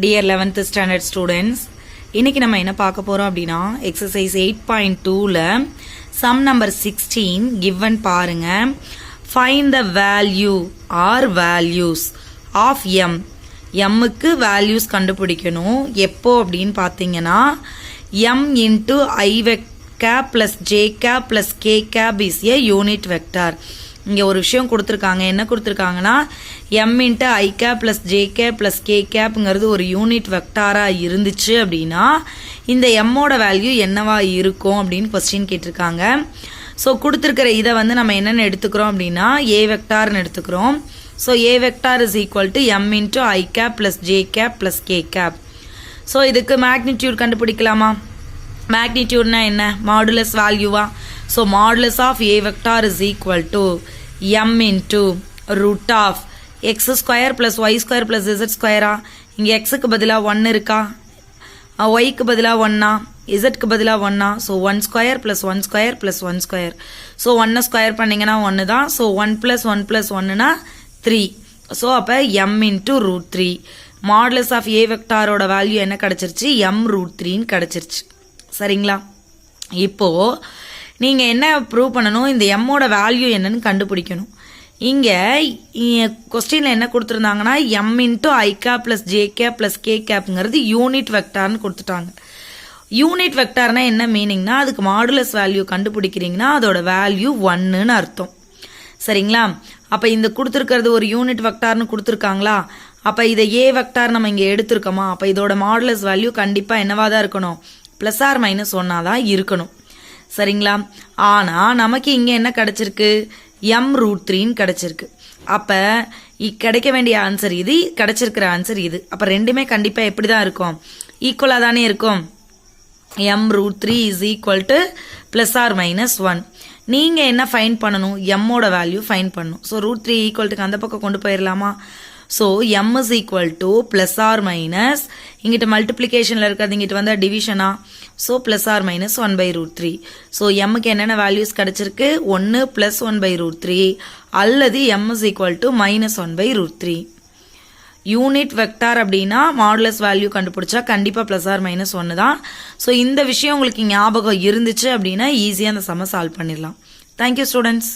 Dear 11th standard students, இன்னைக்கு நம்ம என்ன பார்க்க போறோம் அப்படினா exercise 8.2ல sum number 16 given பாருங்க. Find the value or values of m. mக்கு values கண்டுபிடிக்கணும். எப்போ அப்படினு பாத்தீங்கன்னா m into I cap plus j cap plus k cap is a unit vector. இங்க ஒரு விஷயம் கொடுத்திருக்காங்க. என்ன கொடுத்திருக்காங்கன்னா m into I cap plus j cap plus k capங்கிறது ஒரு யூனிட் வெக்டாரா இருந்துச்சு அப்படின்னா இந்த m ஓட வேல்யூ என்னவா இருக்கும் அப்படின்னு क्वेश्चन கேட்டிருக்காங்க. சோ கொடுத்திருக்கிற இத வந்து நம்ம என்னன்னு எடுத்துக்கிறோம் அப்படின்னா a வெக்டார்னு எடுத்துக்கிறோம். So a vector is equal to m into I cap plus j cap plus k cap. So இதுக்கு மேக்னிட்யூட் கண்டுபிடிக்கலாமா? மேக்னிட்யூட்னா என்ன? Modulus வேல்யூவா? So modulus of a vector is equal to m into root of x square plus y square plus z square. இங்க x க்கு பதிலா 1 இருக்கா? y க்கு பதிலா 1 z க்கு பதிலா 1 so 1 square plus 1 square plus 1 square. So 1 square பண்ணீங்கன்னா 1 தான். So 1 plus 1 plus 1 னா 3. So அப்ப m into root 3. Modulus of a vector ஓட வேல்யூ என்ன கிடைச்சிருச்சு? m root 3 ன்னு கிடைச்சிருச்சு. சரிங்களா? இப்போ நீங்க என்ன ப்ரூவ் பண்ணனும்? இந்த m ஓட வேல்யூ என்னன்னு கண்டுபிடிக்கணும். இங்க क्वेश्चनல என்ன கொடுத்திருந்தாங்கன்னா m into I cap plus j cap plus k capங்கிறது யூனிட் வெக்டார்னு கொடுத்துட்டாங்க. யூனிட் வெக்டார்னா என்ன மீனிங்னா அதுக்கு மாடுலஸ் வேல்யூ கண்டுபிடிக்கிறீங்கன்னா அதோட வேல்யூ 1 ன்னு அர்த்தம். சரிங்களா? அப்ப இந்த கொடுத்திருக்கிறது ஒரு யூனிட் வெக்டார்னு கொடுத்திருக்காங்களா? அப்ப இத a வெக்டார் நம்ம இங்க எடுத்துர்க்கோமா? அப்ப இதோட மாடுலஸ் வேல்யூ கண்டிப்பா என்னவா தான் இருக்கணும்? பிளஸ் ஆர் மைனஸ் 1 தான் இருக்கணும். சரிங்களா? ஆனா நமக்கு இங்க என்ன கிடைச்சிருக்கு? m root 3 ன்னு கிடைச்சிருக்கு. அப்ப கிடைக்க வேண்டிய ஆன்சர் இது, கிடைச்சிருக்கிற ஆன்சர் இது. அப்ப ரெண்டுமே கண்டிப்பா எப்படி தான் இருக்கும்? ஈக்குவலா தானே இருக்கும். m root 3 is equal to plus or minus 1. நீங்க என்ன ஃபைண்ட் பண்ணணும்? m ஓட வேல்யூ ஃபைண்ட் பண்ணணும். So root 3 equal to அந்த பக்கம் கொண்டு போயிரலாமா? So m is equal to plus or minus இங்கிட்ட மல்டிப்ளிகேஷன்ல இருக்கிறது இங்கிட்ட வந்தா டிவிஷனா? So plus or minus 1 by root 3. So m க்கு என்னென்ன வேல்யூஸ் கிடைச்சிருக்கு? 1 plus 1 by root 3 அல்லது m is equal to minus 1 by root 3. Unit vector அப்படின்னா மாடுலஸ் வேல்யூ கண்டுபிடிச்சா கண்டிப்பா plus or minus 1 தான். So இந்த விஷயம் உங்களுக்கு ஞாபகம் இருந்துச்சு அப்படின்னா ஈஸியா அந்த சம்ம சால்வ் பண்ணிடலாம். Thank you students.